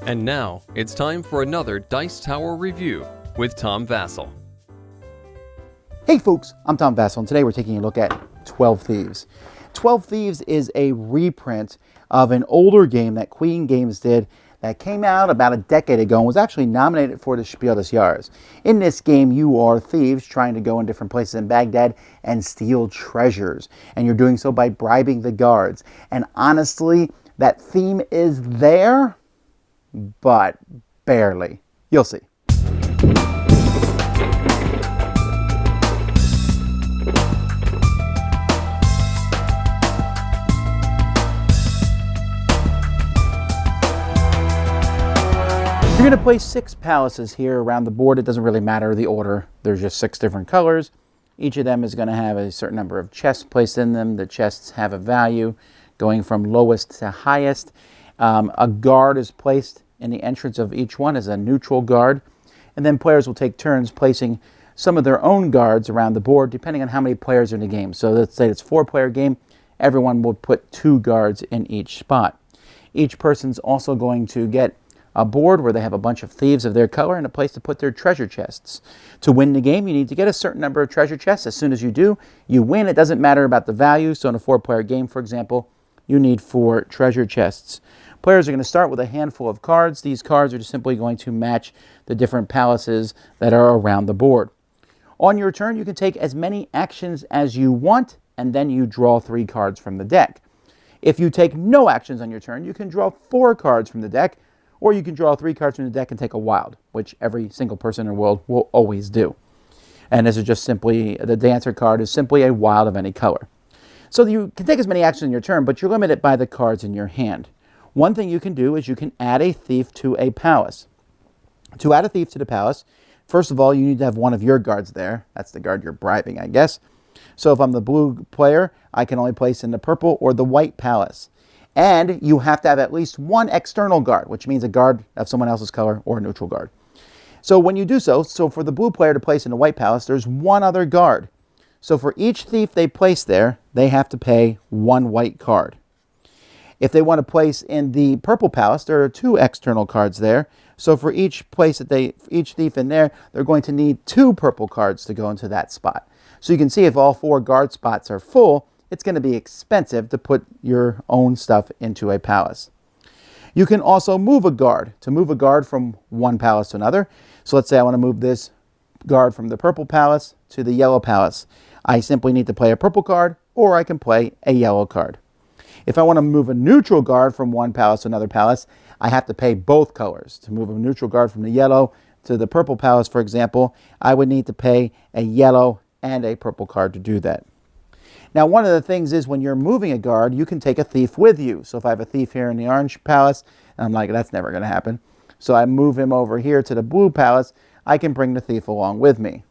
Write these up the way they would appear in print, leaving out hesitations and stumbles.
And now, it's time for another Dice Tower review with Tom Vasel. Hey folks, I'm Tom Vasel, and today we're taking a look at 12 Thieves. 12 Thieves is a reprint of an older game that Queen Games did that came out about a decade ago and was actually nominated for the Spiel des Jahres. In this game, you are thieves trying to go in different places in Baghdad and steal treasures. And you're doing so by bribing the guards. And honestly, that theme is there, but barely. You'll see. You're going to place 6 palaces here around the board. It doesn't really matter the order. There's just 6 different colors. Each of them is going to have a certain number of chests placed in them. The chests have a value going from lowest to highest. A guard is placed in the entrance of each one as a neutral guard. And then players will take turns placing some of their own guards around the board depending on how many players are in the game. So let's say it's a 4-player game. Everyone will put 2 guards in each spot. Each person's also going to get a board where they have a bunch of thieves of their color and a place to put their treasure chests. To win the game, you need to get a certain number of treasure chests. As soon as you do, you win. It doesn't matter about the value. So in a 4-player game, for example, you need 4 treasure chests. Players are going to start with a handful of cards. These cards are just simply going to match the different palaces that are around the board. On your turn, you can take as many actions as you want, and then you draw 3 cards from the deck. If you take no actions on your turn, you can draw 4 cards from the deck, or you can draw 3 cards from the deck and take a wild, which every single person in the world will always do. And this is just simply, the dancer card is simply a wild of any color. So you can take as many actions in your turn, but you're limited by the cards in your hand. One thing you can do is you can add a thief to a palace. To add a thief to the palace, first of all, you need to have one of your guards there. That's the guard you're bribing, I guess. So if I'm the blue player, I can only place in the purple or the white palace. And you have to have at least 1 external guard, which means a guard of someone else's color or a neutral guard. So when you do so for the blue player to place in the white palace, there's 1 other guard. So for each thief they place there, they have to pay 1 white card. If they want to place in the purple palace, there are 2 external cards there. So for each thief in there, they're going to need 2 purple cards to go into that spot. So you can see if all 4 guard spots are full, it's going to be expensive to put your own stuff into a palace. You can also move a guard. To move a guard from one palace to another. So let's say I want to move this guard from the purple palace to the yellow palace. I simply need to play a purple card, or I can play a yellow card. If I want to move a neutral guard from one palace to another palace, I have to pay both colors. To move a neutral guard from the yellow to the purple palace, for example, I would need to pay a yellow and a purple card to do that. Now, one of the things is when you're moving a guard, you can take a thief with you. So if I have a thief here in the orange palace, and I'm like, that's never going to happen. So I move him over here to the blue palace, I can bring the thief along with me.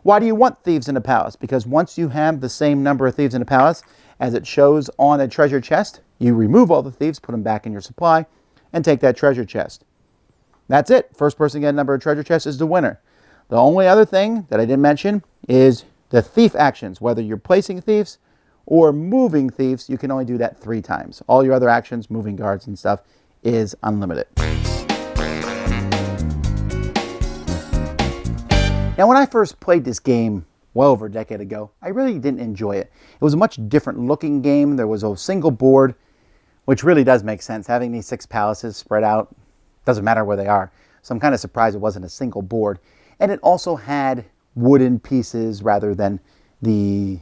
Why do you want thieves in a palace? Because once you have the same number of thieves in a palace as it shows on a treasure chest, you remove all the thieves, put them back in your supply, and take that treasure chest. That's it. First person to get a number of treasure chests is the winner. The only other thing that I didn't mention is the thief actions. Whether you're placing thieves or moving thieves, you can only do that 3 times. All your other actions, moving guards and stuff, is unlimited. Now, when I first played this game well over a decade ago, I really didn't enjoy it. It was a much different looking game. There was a single board, which really does make sense. Having these 6 palaces spread out, doesn't matter where they are. So I'm kind of surprised it wasn't a single board. And it also had wooden pieces rather than the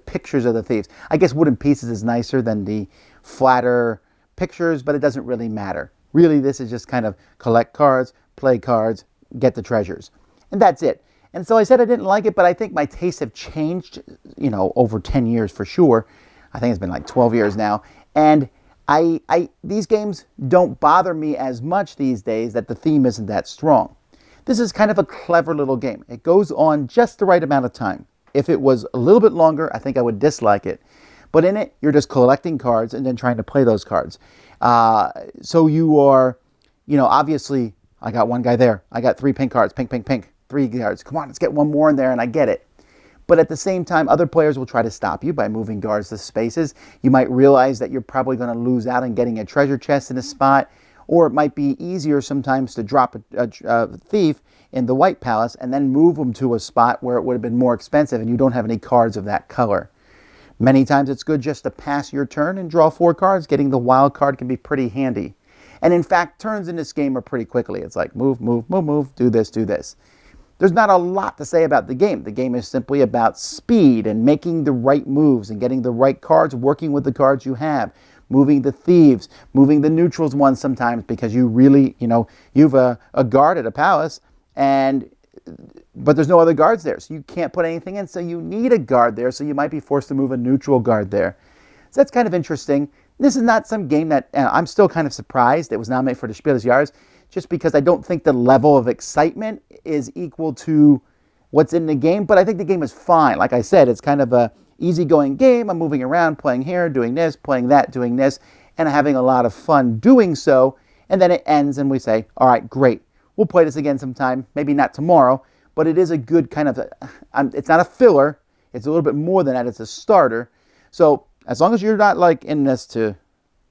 pictures of the thieves. I guess wooden pieces is nicer than the flatter pictures, but it doesn't really matter. Really, this is just kind of collect cards, play cards, get the treasures. And that's it. And so I said I didn't like it, but I think my tastes have changed, over 10 years for sure. I think it's been like 12 years now. And these games don't bother me as much these days that the theme isn't that strong. This is kind of a clever little game. It goes on just the right amount of time. If it was a little bit longer, I think I would dislike it. But in it, you're just collecting cards and then trying to play those cards. So you are, obviously, I got one guy there. I got 3 pink cards, pink, pink, pink. 3 cards. Come on, let's get one more in there, and I get it. But at the same time, other players will try to stop you by moving guards to spaces. You might realize that you're probably going to lose out on getting a treasure chest in a spot, Or it might be easier sometimes to drop a thief in the white palace and then move them to a spot where it would have been more expensive and you don't have any cards of that color. Many times it's good just to pass your turn and draw 4 cards. Getting the wild card can be pretty handy. And in fact, turns in this game are pretty quickly. It's like move, move, move, move, do this, do this. There's not a lot to say about the game. The game is simply about speed and making the right moves and getting the right cards, working with the cards you have, moving the thieves, moving the neutrals ones sometimes because you really, you've a guard at a palace but there's no other guards there, so you can't put anything in, so you need a guard there, so you might be forced to move a neutral guard there. So that's kind of interesting. This is not some game that I'm still kind of surprised it was nominated for the Spiel des Jahres, just because I don't think the level of excitement is equal to what's in the game, but I think the game is fine. Like I said, it's kind of a easygoing game. I'm moving around, playing here, doing this, playing that, doing this, and having a lot of fun doing so, and then it ends and we say, all right, great. We'll play this again sometime, maybe not tomorrow, but it is a good kind of, it's not a filler, it's a little bit more than that, it's a starter. So as long as you're not like in this to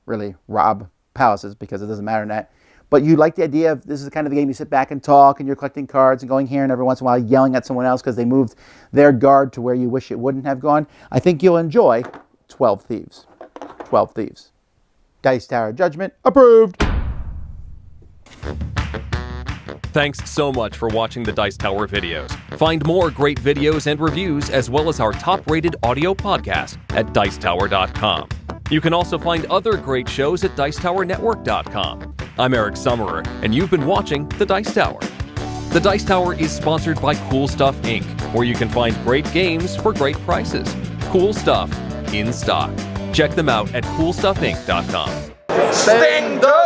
really rob palaces, because it doesn't matter in that, but you like the idea of this is kind of the game you sit back and talk and you're collecting cards and going here and every once in a while yelling at someone else because they moved their guard to where you wish it wouldn't have gone, I think you'll enjoy 12 Thieves. 12 Thieves. Dice Tower Judgment approved. Thanks so much for watching the Dice Tower videos. Find more great videos and reviews as well as our top-rated audio podcast at Dicetower.com. You can also find other great shows at Dicetowernetwork.com. I'm Eric Summerer, and you've been watching The Dice Tower. The Dice Tower is sponsored by Cool Stuff Inc., where you can find great games for great prices. Cool stuff in stock. Check them out at CoolStuffInc.com. Sting the